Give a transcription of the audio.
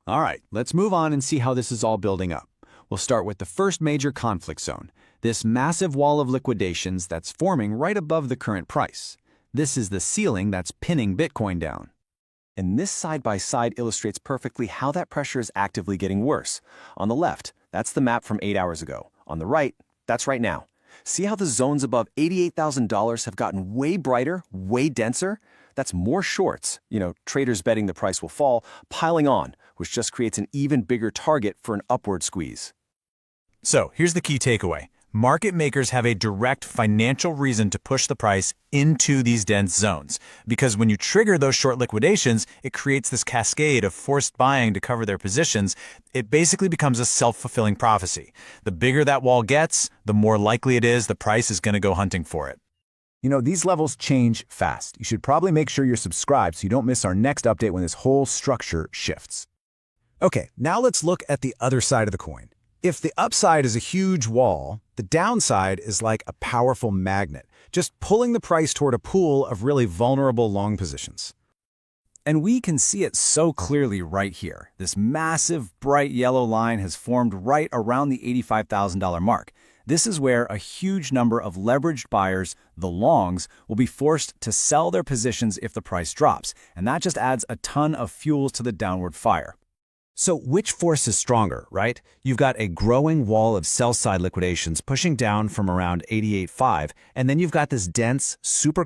All right, let's move on and see how this is all building up. We'll start with the first major conflict zone, this massive wall of liquidations that's forming right above the current price. This is the ceiling that's pinning Bitcoin down. And this side-by-side illustrates perfectly how that pressure is actively getting worse. On the left, that's the map from 8 hours ago. On the right, that's right now. See how the zones above $88,000 have gotten way brighter, way denser? That's more shorts, traders betting the price will fall, piling on, which just creates an even bigger target for an upward squeeze. So here's the key takeaway. Market makers have a direct financial reason to push the price into these dense zones, because when you trigger those short liquidations, it creates this cascade of forced buying to cover their positions. It basically becomes a self-fulfilling prophecy. The bigger that wall gets, the more likely it is the price is going to go hunting for it. These levels change fast. You should probably make sure you're subscribed so you don't miss our next update when this whole structure shifts. Okay, now let's look at the other side of the coin. If the upside is a huge wall, the downside is like a powerful magnet, just pulling the price toward a pool of really vulnerable long positions. And we can see it so clearly right here. This massive, bright yellow line has formed right around the $85,000 mark. This is where a huge number of leveraged buyers, the longs, will be forced to sell their positions if the price drops, and that just adds a ton of fuel to the downward fire. So which force is stronger, right? You've got a growing wall of sell-side liquidations pushing down from around 88.5, and then you've got this dense, super